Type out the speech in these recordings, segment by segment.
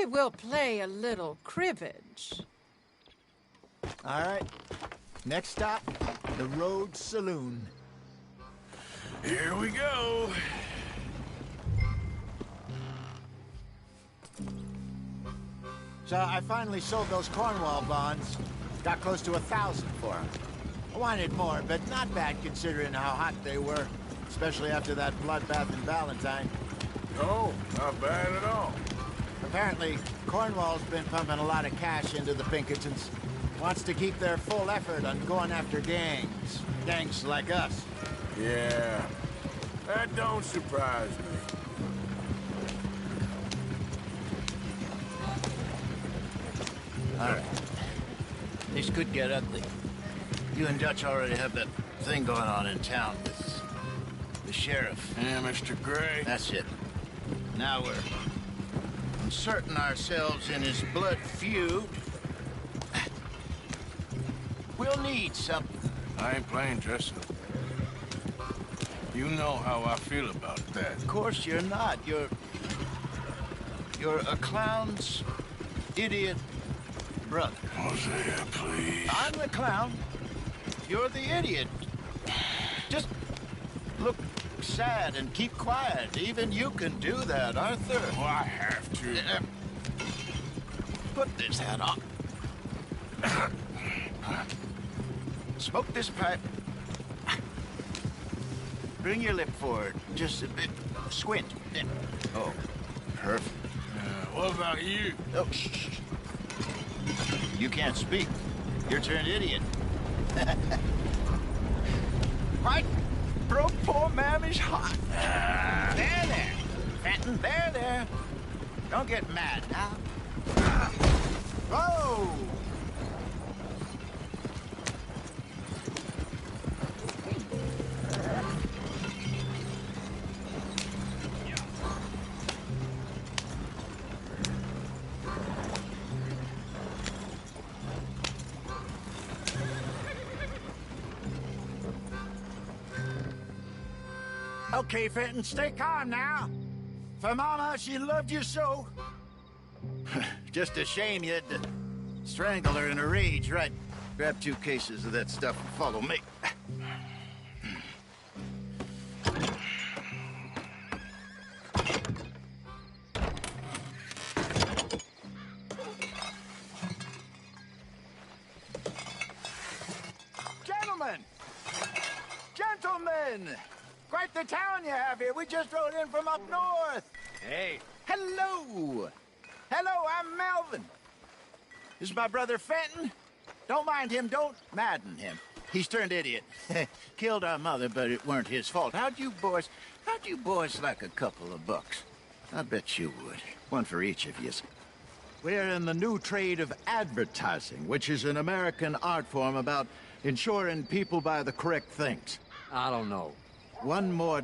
Maybe we'll play a little cribbage. All right. Next stop, the Rhodes Saloon. Here we go. So I finally sold those Cornwall bonds. Got close to 1,000 for them. I wanted more, but not bad considering how hot they were, especially after that bloodbath in Valentine. Oh, not bad at all. Apparently, Cornwall's been pumping a lot of cash into the Pinkertons. Wants to keep their full effort on going after gangs. Gangs like us. Yeah, that don't surprise me. All right. This could get ugly. You and Dutch already have that thing going on in town with the sheriff. Yeah, Mr. Gray. That's it. Now we're inserting ourselves in his blood feud. We'll need something. I ain't playing dress up. You know how I feel about that. Of course you're not. You're a clown's idiot brother. Hosea, please. I'm the clown. You're the idiot. Just look sad and keep quiet. Even you can do that, Arthur. Oh, I have to. Put this hat on. Smoke this pipe. Bring your lip forward just a bit. Squint. Oh, perfect. What about you? Oh, shh. You can't speak. You're turned idiot. Right? Broke poor Mammy's heart. There. Fenton, there. Don't get mad now. Whoa! Okay, Fenton, stay calm now. For Mama, she loved you so. Just a shame you had to strangle her in a rage, right? Grab 2 cases of that stuff and follow me. Gentlemen! Quite the town you have here. We just rode in from up north. Hey. Hello. I'm Melvin. This is my brother Fenton. Don't mind him. Don't madden him. He's turned idiot. Killed our mother, but it weren't his fault. How'd you boys like a couple of bucks? I bet you would. One for each of you. We're in the new trade of advertising, which is an American art form about ensuring people buy the correct things. I don't know. $1 more.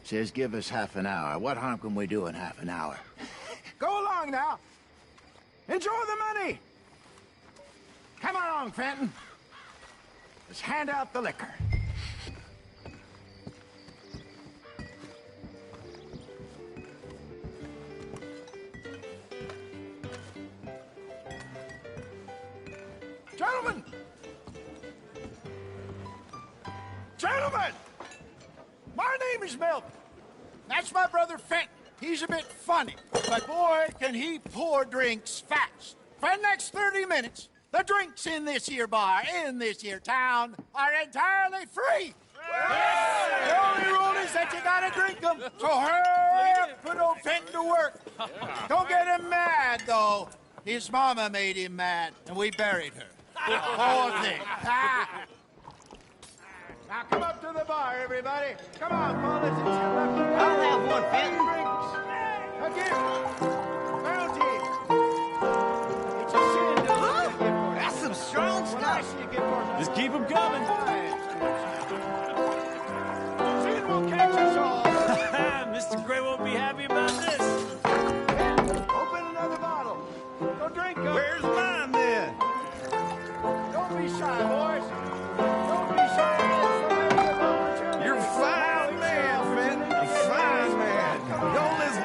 Says give us half an hour. What harm can we do in half an hour? Go along now. Enjoy the money. Come along, Fenton. Let's hand out the liquor. Gentlemen! My name is Melvin. That's my brother Fenton. He's a bit funny, but boy, can he pour drinks fast. For the next 30 minutes, the drinks in this here bar, in this here town, are entirely free. The only rule is that you gotta drink them. So hurry up, put old Fenton to work. Don't get him mad, though. His mama made him mad, and we buried her. Poor thing. Now come up to the bar, everybody. Come on, fellas, and sit up. I'll have one, Fenton. Again, bounty. It's a sin to look at him. That's some strong stuff. Just keep them coming. Sin will catch us all. Mr. Gray won't be happy about this. Open another bottle. Go drink up. Where's mine, then? Don't be shy, boys. Don't be shy. You're a fine man, Fenton. A fine man. Don't listen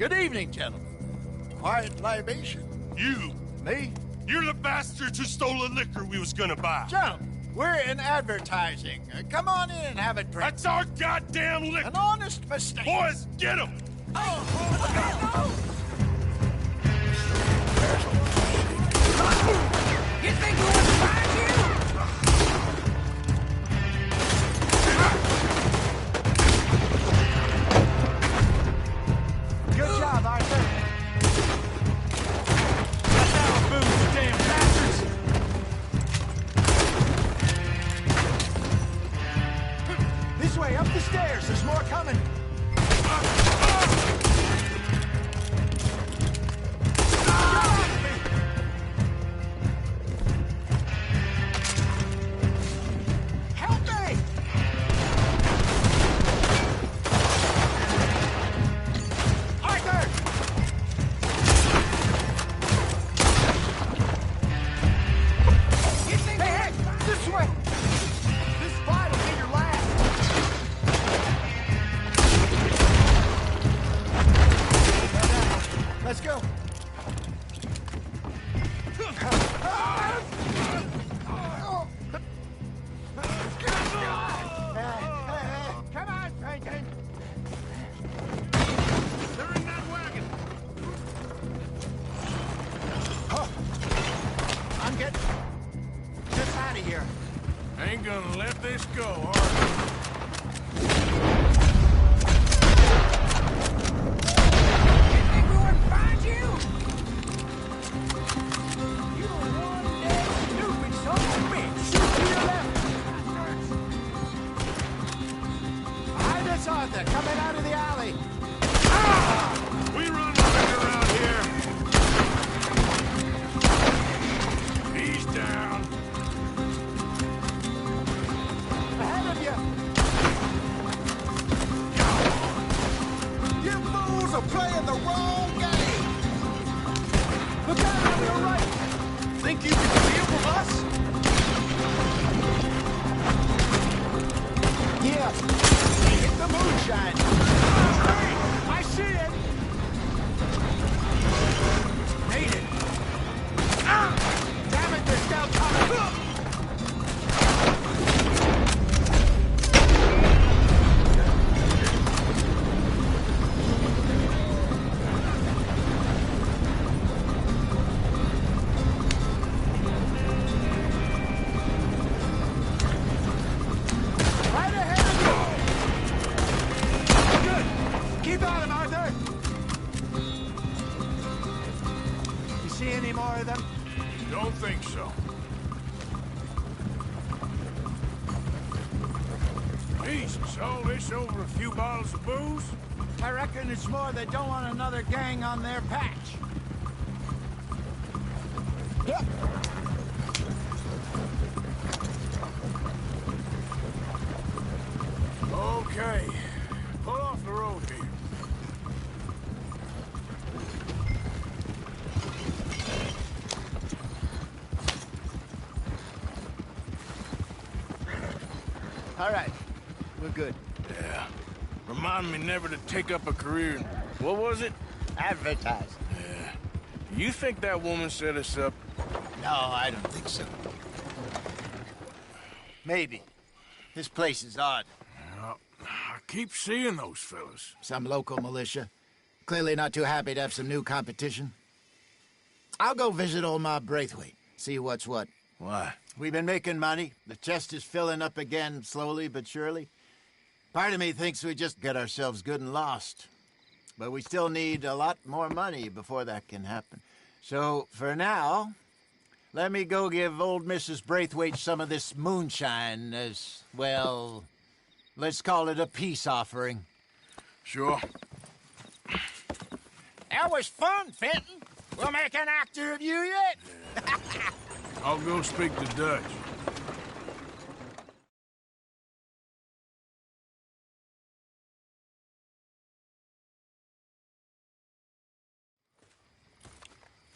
Good evening, gentlemen. Quiet libation. You! Me? You're the bastards who stole the liquor we was gonna buy! Gentlemen, we're in advertising. Come on in and have a drink. That's our goddamn liquor! An honest mistake. Boys, get him! You think we wouldn't find you? Good job, Arthur. Get down, booze, you damn bastards! This way, up the stairs. There's more coming. Help me! Arthur! Hey, this way! This fight will be your last! Let's go. Come on, Franklin. They're in that wagon! I'm getting just out of here. Ain't gonna let this go, are You think we wouldn't find you? You one dead stupid son of a bitch. Shoot to your left. Behind us, Arthur, coming out of the alley. We run liquor around here! He's down. Ahead of you. You fools are playing the wrong game. Look out on your right. Think you can steal from us? Yeah. Hit the moonshine. Hey, I see it. Made it. Damn it, they're still coming. Right ahead of you! Good! Keep on him, Arthur! You see any more of them? Don't think so. Jesus, all this over a few bottles of booze? I reckon it's more they don't want another gang on their patch. Yep. Okay. Pull off the road here. All right. We're good. Yeah. Remind me never to take up a career in... What was it? Advertise. Yeah. You think that woman set us up? No, I don't think so. Maybe. This place is odd. Well, I keep seeing those fellas. Some local militia. Clearly not too happy to have some new competition. I'll go visit old Ma Braithwaite. See what's what. Why? We've been making money. The chest is filling up again, slowly but surely. Part of me thinks we just get ourselves good and lost. But we still need a lot more money before that can happen. So, for now, let me go give old Mrs. Braithwaite some of this moonshine as, well, let's call it a peace offering. Sure. That was fun, Fenton. We'll make an actor of you yet. I'll go speak to Dutch.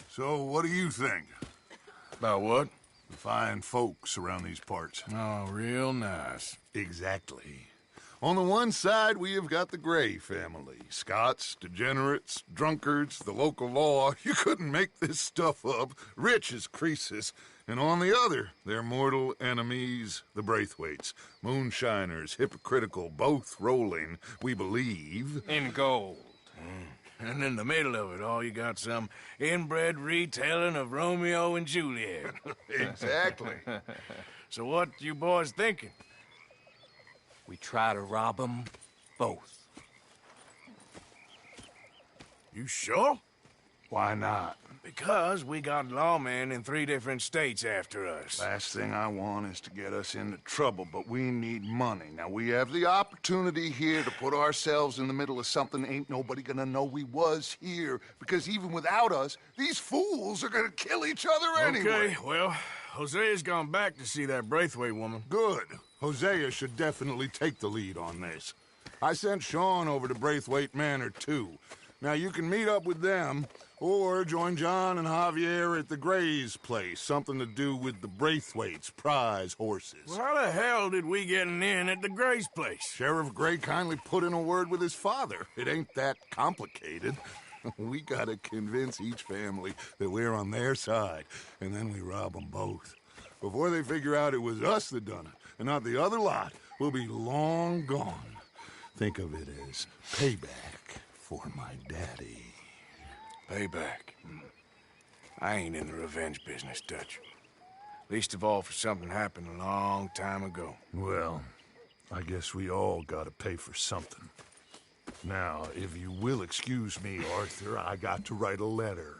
So, what do you think? About what? The fine folks around these parts. Oh, real nice. Exactly. On the one side, we have got the Gray family. Scots, degenerates, drunkards, the local law. You couldn't make this stuff up. Rich as Croesus. And on the other, their mortal enemies, the Braithwaites. Moonshiners, hypocritical, both rolling, we believe. In gold. And in the middle of it all, you got some inbred retelling of Romeo and Juliet. Exactly. So what you boys thinking? We try to rob them both. You sure? Why not? Because we got lawmen in 3 different states after us. Last thing I want is to get us into trouble, but we need money. Now, we have the opportunity here to put ourselves in the middle of something ain't nobody gonna know we was here, because even without us, these fools are gonna kill each other anyway. Okay, well, Hosea's gone back to see that Braithwaite woman. Good. Hosea should definitely take the lead on this. I sent Sean over to Braithwaite Manor, too. Now, you can meet up with them, or join John and Javier at the Gray's place. Something to do with the Braithwaite's prize horses. Well, how the hell did we get in at the Gray's place? Sheriff Gray kindly put in a word with his father. It ain't that complicated. We gotta convince each family that we're on their side, and then we rob them both. Before they figure out it was us that done it, and not the other lot, we'll be long gone. Think of it as payback for my daddy. Payback. I ain't in the revenge business, Dutch. Least of all for something happened a long time ago. Well, I guess we all gotta pay for something. Now, if you will excuse me, Arthur, I got to write a letter.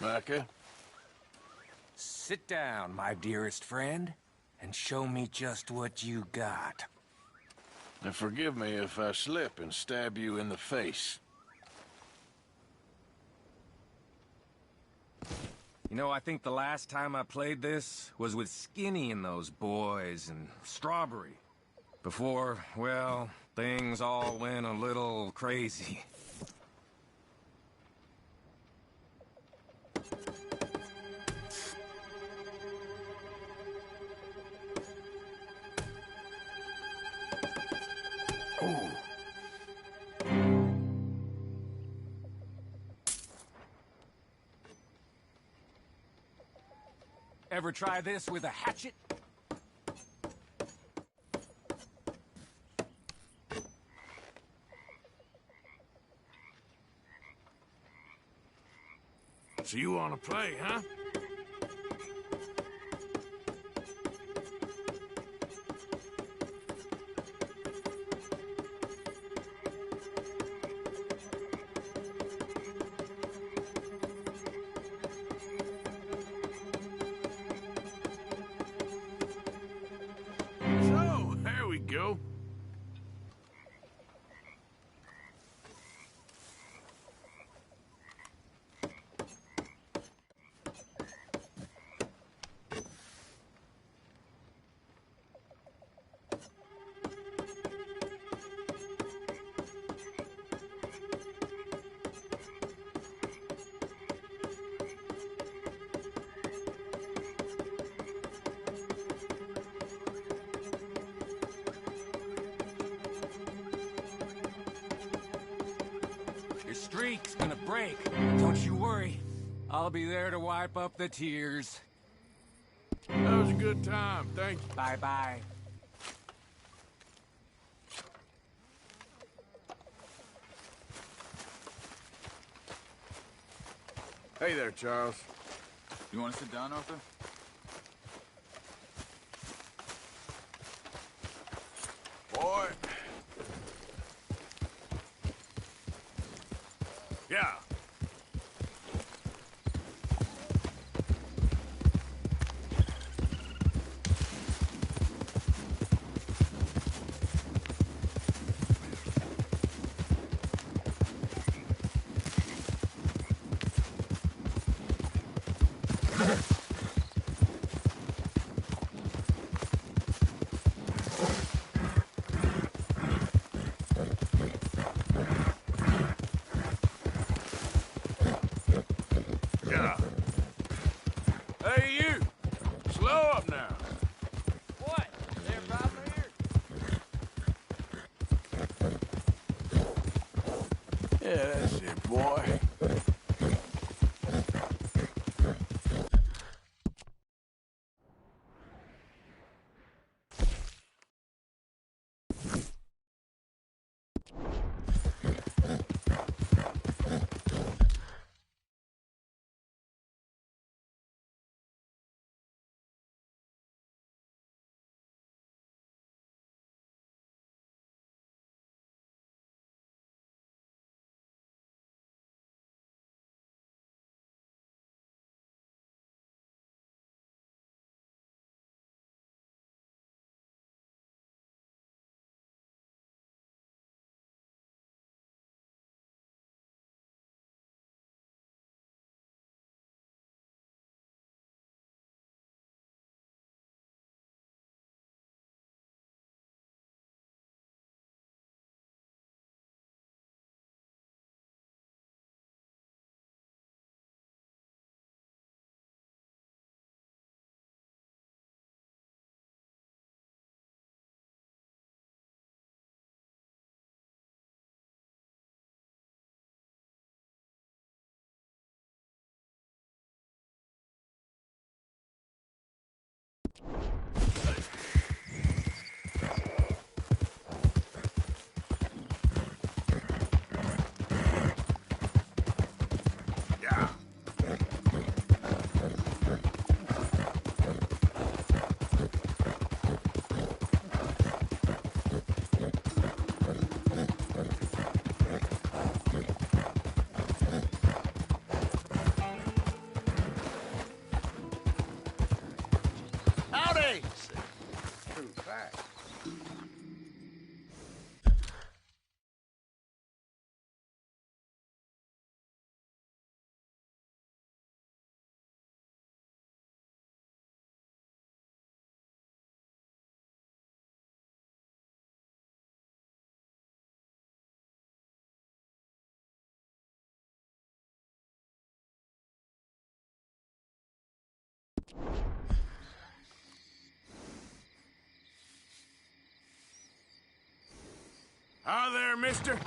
Micah? Sit down, my dearest friend, and show me just what you got. Now forgive me if I slip and stab you in the face. You know, I think the last time I played this was with Skinny and those boys and Strawberry. Before, well, things all went a little crazy. Ever try this with a hatchet? So you want to play, huh? So, there we go. streak's gonna break. Don't you worry. I'll be there to wipe up the tears. That was a good time, thank you. Bye-bye. Hey there, Charles. You want to sit down, Arthur? Boy. Yeah. Yeah. Hey, you! Slow up now. What? Is there a problem here? Yeah, that's it, boy. Yeah. Howdy! True fact. Hi there, mister.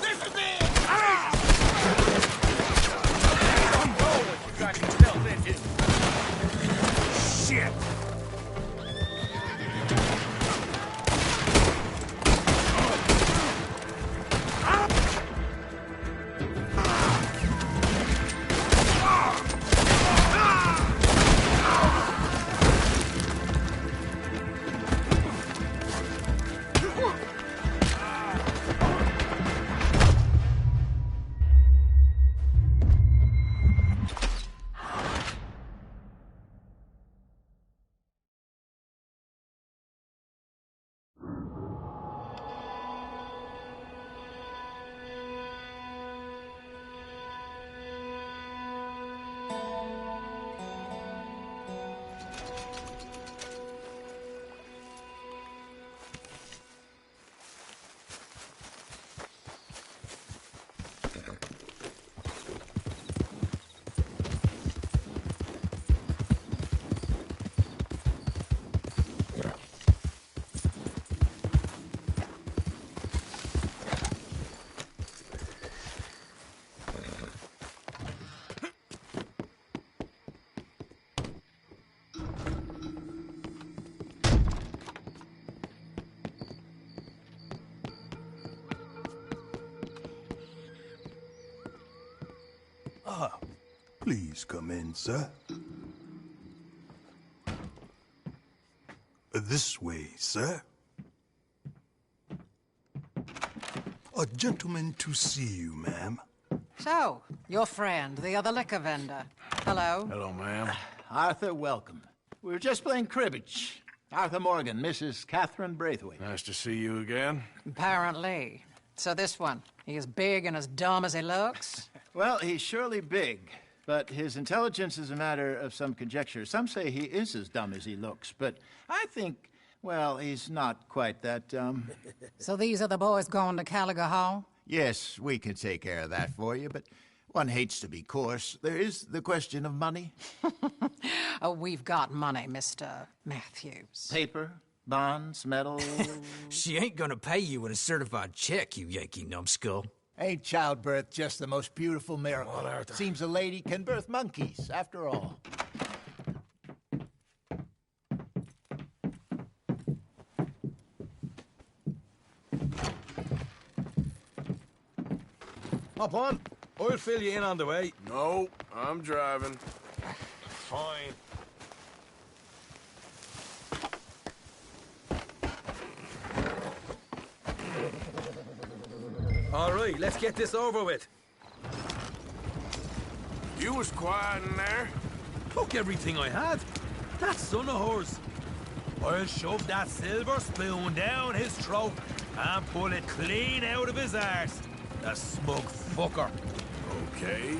This is it! You got yourself into. Shit! Please come in, sir. This way, sir. A gentleman to see you, ma'am. So, your friend, the other liquor vendor. Hello. Hello, ma'am. Arthur, welcome. We were just playing cribbage. Arthur Morgan, Mrs. Catherine Braithwaite. Nice to see you again. Apparently. So this one, he is big and as dumb as he looks? Well, he's surely big, but his intelligence is a matter of some conjecture. Some say he is as dumb as he looks, but I think, well, he's not quite that dumb. So these are the boys going to Caliga Hall? Yes, we can take care of that for you, but one hates to be coarse. There is the question of money. Oh, we've got money, Mr. Matthews. Paper, bonds, metal. She ain't gonna pay you in a certified check, you Yankee numbskull. Ain't childbirth just the most beautiful miracle? Seems a lady can birth monkeys, after all. Hop on. I'll fill you in on the way. No, I'm driving. Fine. All right, let's get this over with. You was quiet in there. Took everything I had. That son of hers. I'll shove that silver spoon down his throat and pull it clean out of his arse. The smug fucker. Okay.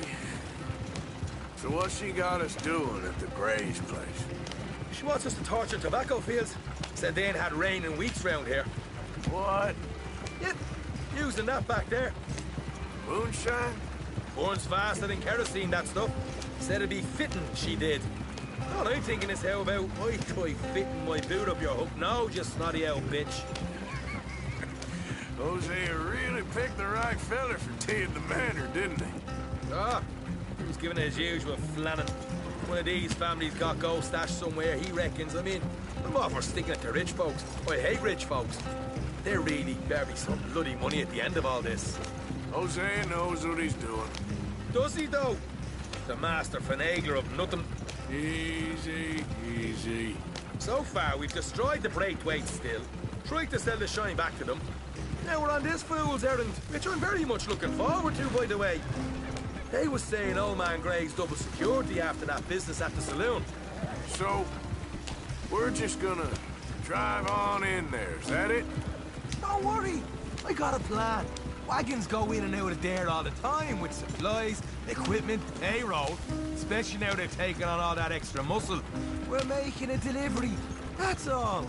So what's she got us doing at the Gray's place? She wants us to torture tobacco fields. Said they ain't had rain in weeks round here. What? Yep, using that back there. Moonshine? Burns faster than kerosene, that stuff. Said it'd be fitting, she did. All I'm thinking is how about I try fitting my boot up your hook now, you snotty old bitch. Hosea really picked the right fella for teeing the manor, didn't he? Ah, he was giving it his usual flannin'. One of these families got gold stashed somewhere, he reckons. I mean, I'm all for sticking it to rich folks. I hate rich folks. There really better be some bloody money at the end of all this. Hosea knows what he's doing. Does he, though? The master finagler of nothing. Easy, easy. So far, we've destroyed the Braithwaite still, tried to sell the shine back to them. Now we're on this fool's errand, which I'm very much looking forward to, by the way. They was saying old man Gray's double security after that business at the saloon. So, we're just gonna drive on in there, is that it? Don't worry. I got a plan. Wagons go in and out of there all the time with supplies, equipment, payroll. Especially now they've taken on all that extra muscle. We're making a delivery, that's all.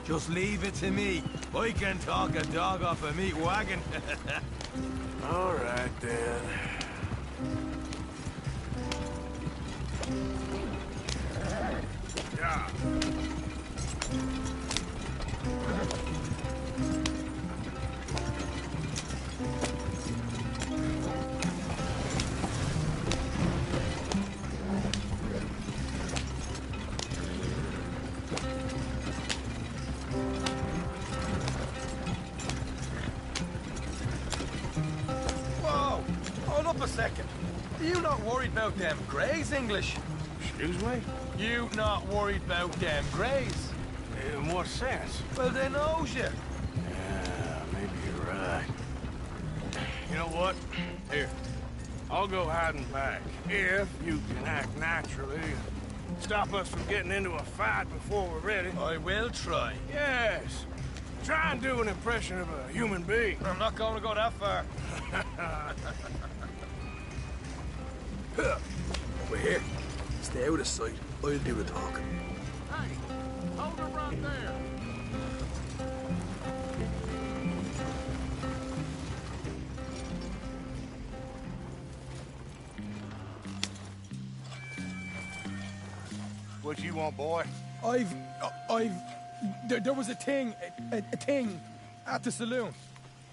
Just leave it to me. I can talk a dog off a meat wagon. All right, then. Yeah. Whoa! Hold up a second. Are you not worried about them Greys, English? Excuse me? You not worried about them Greys? In what sense? Well, they knows you. Yeah, maybe you're right. You know what? Here, I'll go hiding back. If you can act naturally, stop us from getting into a fight before we're ready. I will try. Yes. Try and do an impression of a human being. I'm not going to go that far. Over here. Stay out of sight. I'll do the talking. Hey, hold her right there. What you want, boy? There was a thing at the saloon.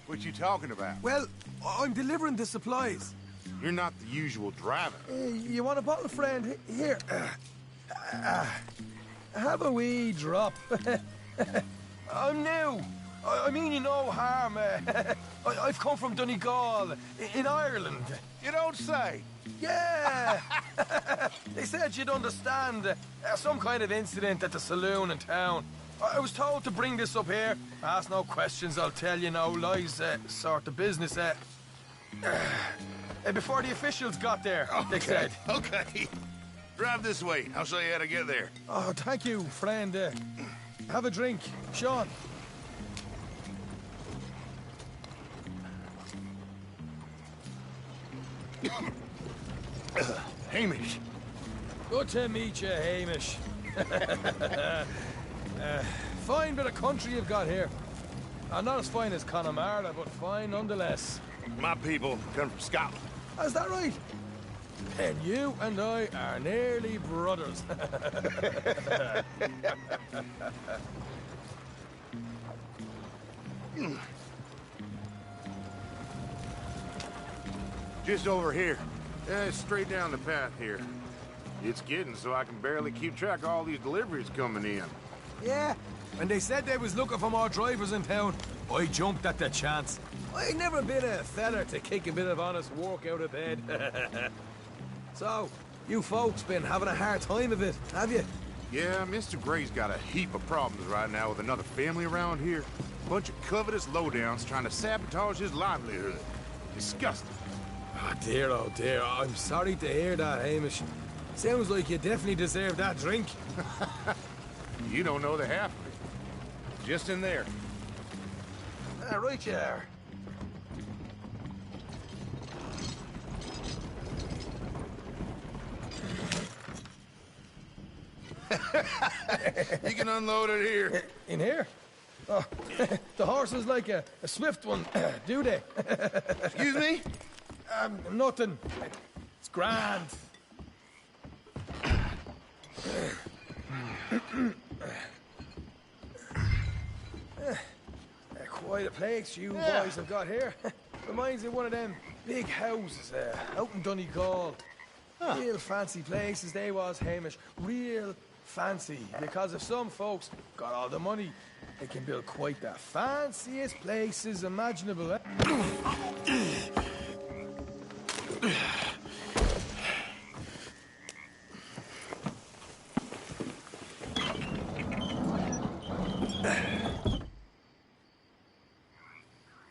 What you talking about? Well, I'm delivering the supplies. You're not the usual driver. You want a bottle, friend? Here. Have a wee drop. I'm new. I mean you no harm. I've come from Donegal, in Ireland. You don't say. Yeah! They said you'd understand. Some kind of incident at the saloon in town. I was told to bring this up here. Ask no questions, I'll tell you no lies, sort of business. Before the officials got there, they said. Okay. Drive this way. I'll show you how to get there. Oh, thank you, friend. Have a drink. Sean. Hamish. Good to meet you, Hamish. Fine bit of country you've got here. Not as fine as Connemara, but fine nonetheless. My people come from Scotland. Is that right? And you and I are nearly brothers. Just over here. Straight down the path here. It's getting so I can barely keep track of all these deliveries coming in. Yeah, when they said they was looking for more drivers in town, I jumped at the chance. I never been a feller to kick a bit of honest work out of bed. So, you folks been having a hard time of it, have you? Yeah, Mr. Gray's got a heap of problems right now with another family around here. Bunch of covetous lowdowns trying to sabotage his livelihood. Disgusting. Oh dear, I'm sorry to hear that, Hamish. Sounds like you definitely deserve that drink. You don't know the half of it. Just in there. Right you are. You can unload it here. In here? Oh, the horse is like a swift one, do they? Excuse me? Nothing. It's grand. Quite a place you boys have got here. Reminds me of one of them big houses out in Donegal. Real fancy places they was, Hamish. Real fancy. Because if some folks got all the money, they can build quite the fanciest places imaginable.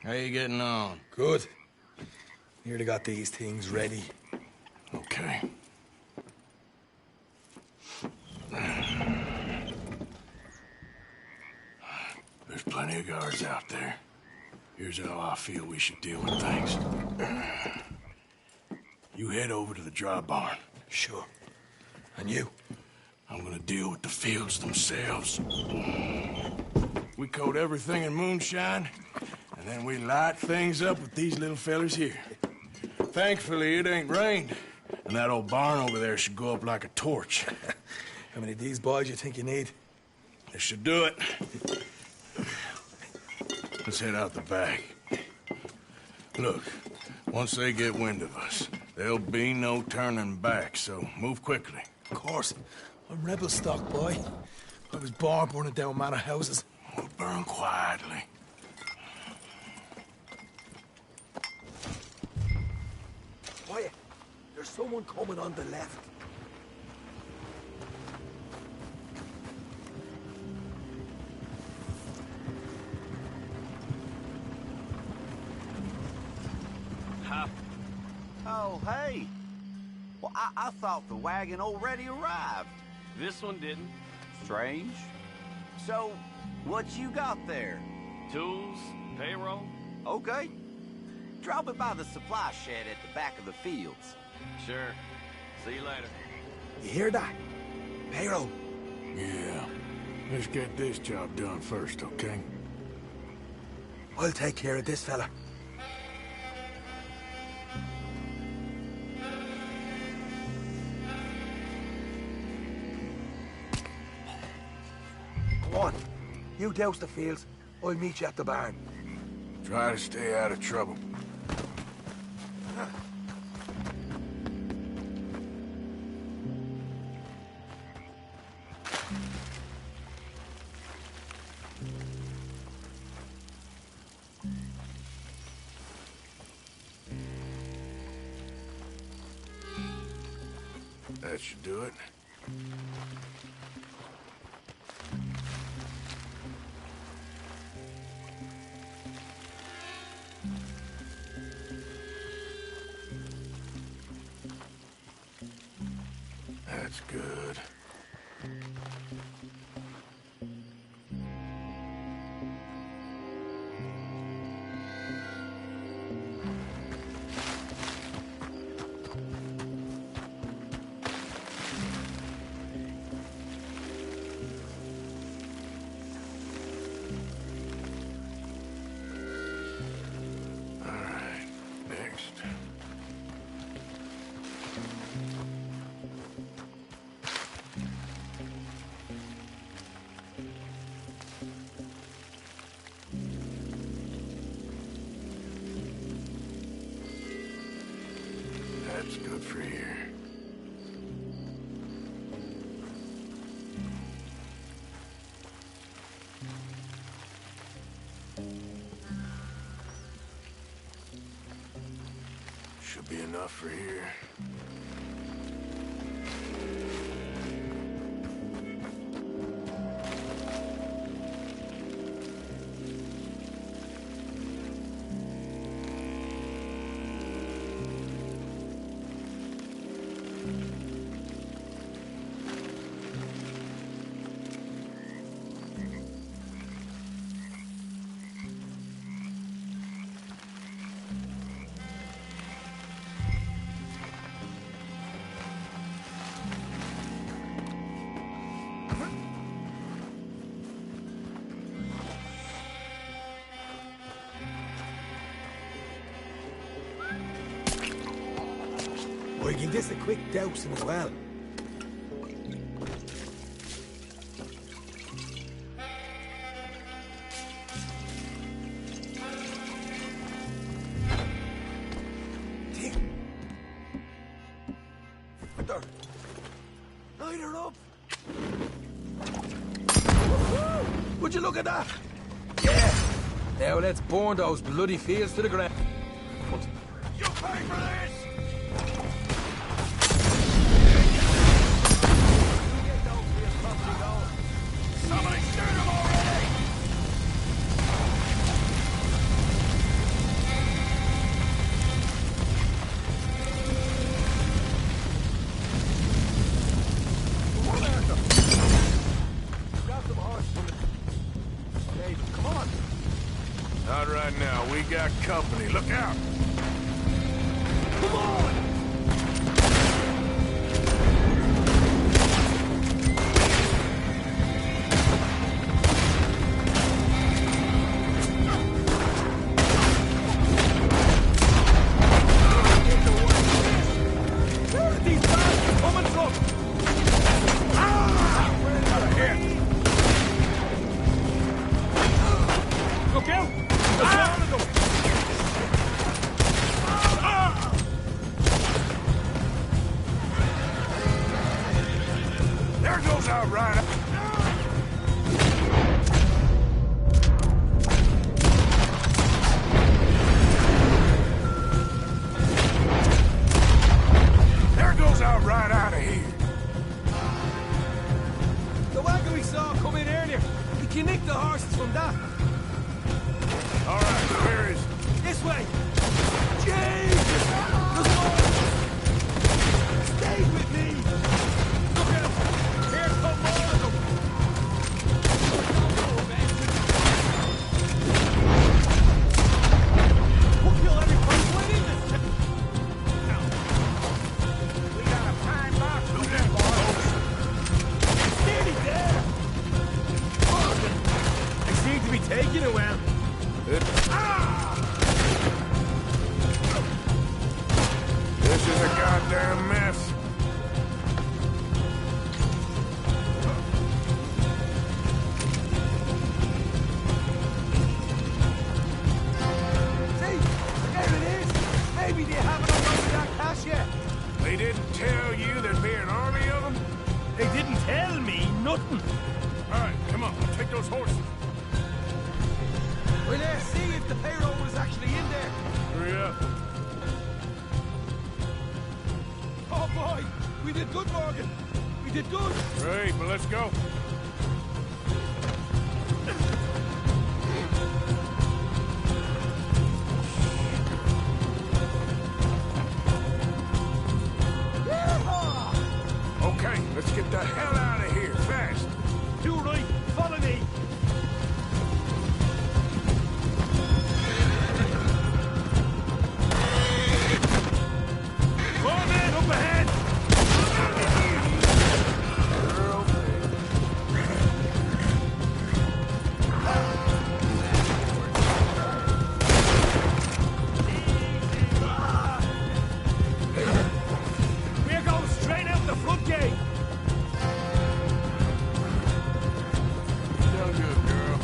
How you getting on? Good. Nearly got these things ready. Okay. There's plenty of guards out there. Here's how I feel we should deal with things. You head over to the dry barn. Sure. And you? I'm gonna deal with the fields themselves. We coat everything in moonshine, and then we light things up with these little fellers here. Thankfully, it ain't rained, and that old barn over there should go up like a torch. How many of these boys you think you need? This should do it. Let's head out the back. Look, once they get wind of us, there'll be no turning back, so move quickly. Of course. I'm rebel stock, boy. I was born burning down manor houses. We'll burn quietly. Quiet. There's someone coming on the left. Oh, hey. Well, I thought the wagon already arrived. This one didn't. Strange. So, what you got there? Tools, payroll. Okay. Drop it by the supply shed at the back of the fields. Sure. See you later. You hear that? Payroll. Yeah. Let's get this job done first, okay? I'll take care of this fella. Go on. You douse the fields. I'll meet you at the barn. Try to stay out of trouble. That should do it. That's good. That's good for here. Should be enough for here. Or you can get a quick dousing as well. Light her up! Would you look at that? Yeah! Now let's burn those bloody fields to the ground. You pay for this! Somebody shoot him already! Grab some horse from the... David, come on! Not right now. We got company. Look out! Come on! There goes our rider. There goes our ride out of here. The wagon we saw come in earlier. We can nick the horses from that. All right, where is it? This way. Jesus! There's more! Stay with me! Look out! Here come more of them! We'll kill every person in this town! We got a pine box. Who that boss? It's nearly there! Fuck! They seem to be taking it well. This is a goddamn mess. See? There it is! Maybe they haven't unloaded that cash yet. They didn't tell you there'd be an army of them? They didn't tell me nothing. All right, come on, take those horses. Well, let's see if the payroll was actually in there. Hurry up. Oh boy! We did good, Morgan. We did good. Great, but let's go. Okay, let's get the hell out of here, fast. You right. Follow me. Come on, man. Up ahead. We're going straight out the front gate. Done good, girl.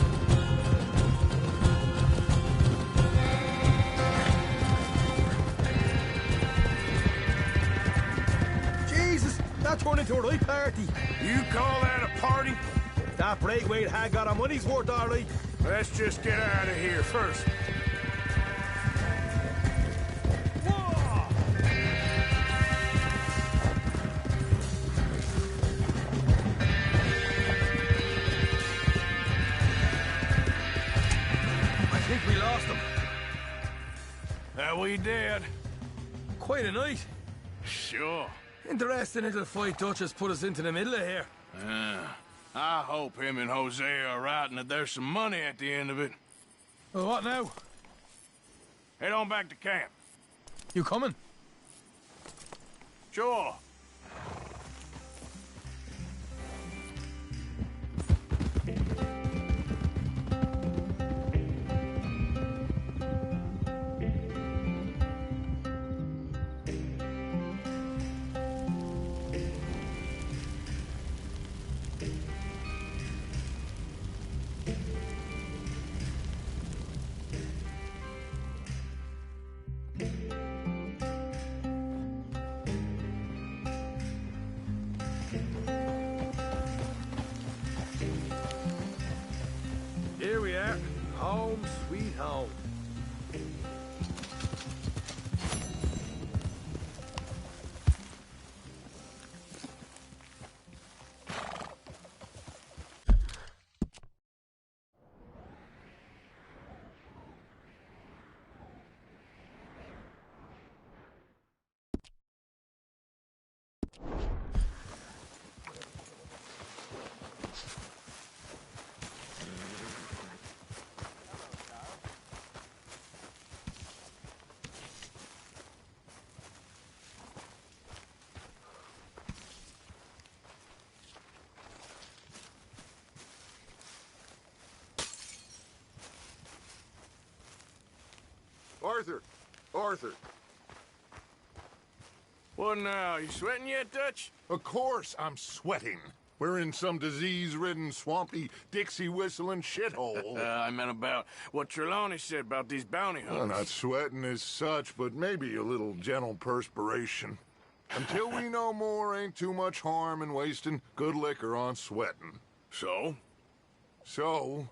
Jesus, that turned into a right party. You call that a party? That Braithwaite had got our money's worth, all right. Let's just get out of here first. Whoa! I think we lost him. That we did. Quite a night. Sure. Interesting little fight Duchess put us into the middle of here. I hope him and Jose are right and that there's some money at the end of it. Well, what now? Head on back to camp. You coming? Sure. Here we are. Home sweet home. Arthur! Arthur! What now? You sweating yet, Dutch? Of course I'm sweating. We're in some disease-ridden, swampy, Dixie-whistling shithole. I meant about what Trelawney said about these bounty Well, hunters. not sweating as such, but maybe a little gentle perspiration. Until we know more, ain't too much harm in wasting good liquor on sweating. So? So,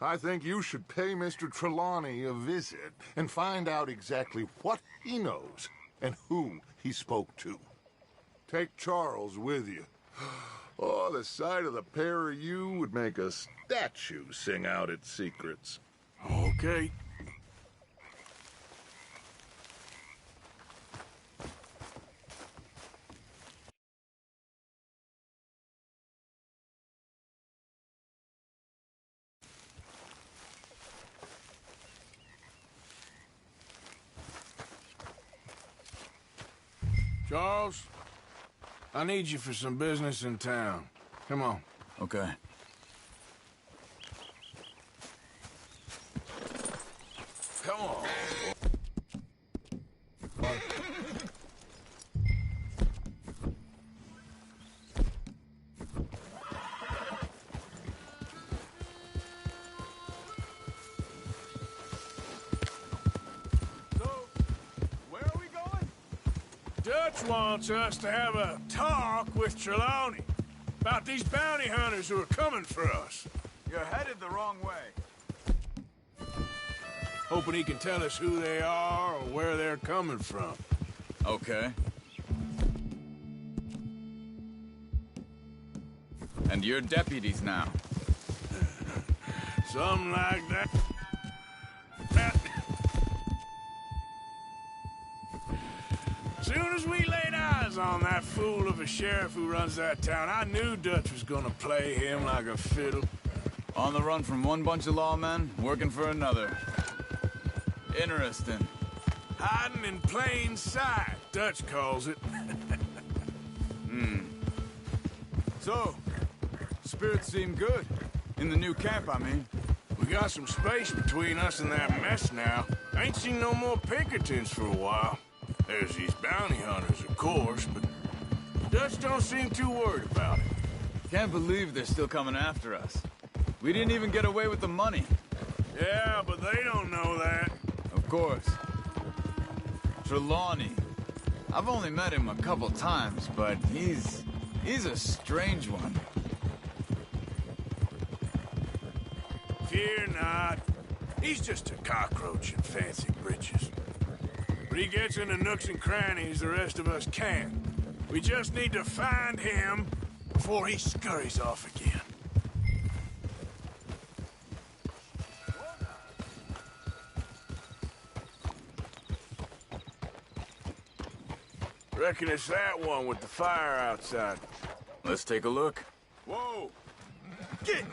I think you should pay Mr. Trelawney a visit and find out exactly what he knows and who he spoke to. Take Charles with you. Oh, the sight of the pair of you would make a statue sing out its secrets. Okay. Charles, I need you for some business in town. Come on. Okay. Come on. Dutch wants us to have a talk with Trelawney about these bounty hunters who are coming for us. You're headed the wrong way. Hoping he can tell us who they are or where they're coming from. Okay. And you're deputies now. Something like that. Soon as we laid eyes on that fool of a sheriff who runs that town, I knew Dutch was gonna play him like a fiddle. On the run from one bunch of lawmen, working for another. Interesting. Hiding in plain sight, Dutch calls it. So, spirits seem good. In the new camp, I mean. We got some space between us and that mess now. Ain't seen no more Pinkertons for a while. There's these bounty hunters, of course, but Dutch don't seem too worried about it. Can't believe they're still coming after us. We didn't even get away with the money. Yeah, but they don't know that. Of course. Trelawney. I've only met him a couple times, but he's a strange one. Fear not. He's just a cockroach in fancy breeches. But he gets into nooks and crannies the rest of us can't. We just need to find him before he scurries off again. Reckon it's that one with the fire outside. Let's take a look. Whoa! Get!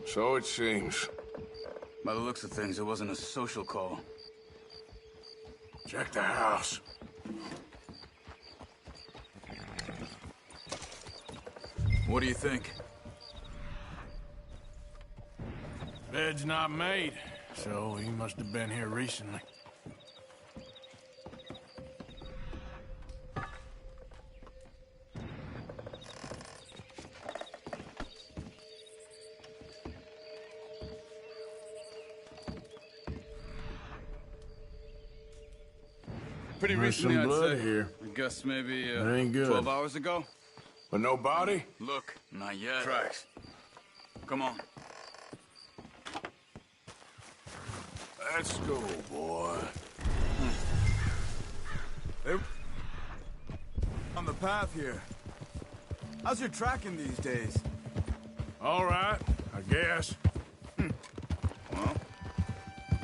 So it seems. By the looks of things, it wasn't a social call. Check the house. What do you think? Bed's not made, so he must have been here recently. Pretty There's recently, some I'd blood say. here. I guess maybe That ain't good. 12 hours ago? But no body? Look, not yet. Tracks. Come on. Let's go, boy. Hey. On the path here. How's your tracking these days? All right, I guess. Well,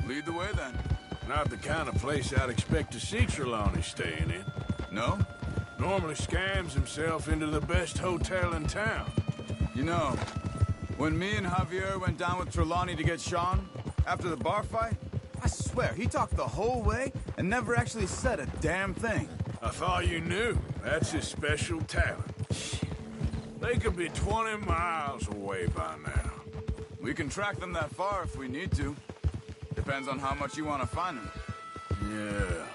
lead the way then. Not the kind of place I'd expect to see Trelawney staying in. No? Normally scams himself into the best hotel in town. You know, when me and Javier went down with Trelawney to get Sean, after the bar fight, I swear, he talked the whole way and never actually said a damn thing. I thought you knew. That's his special talent. They could be 20 miles away by now. We can track them that far if we need to. Depends on how much you want to find them. Yeah.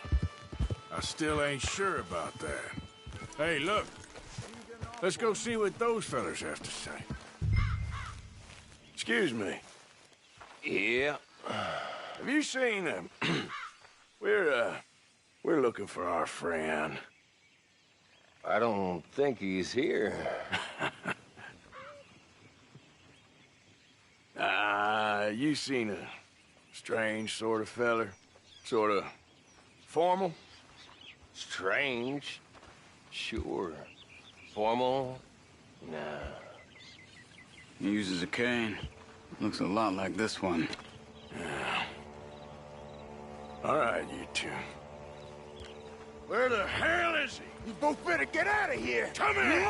I still ain't sure about that. Hey, look. Let's go see what those fellas have to say. Excuse me. Yeah. Have you seen them? We're looking for our friend. I don't think he's here. You seen a strange sort of feller? Sort of formal? Strange? Sure. Formal? Nah. He uses a cane. Looks a lot like this one. Yeah. All right, you two. Where the hell is he? You both better get out of here! Come here!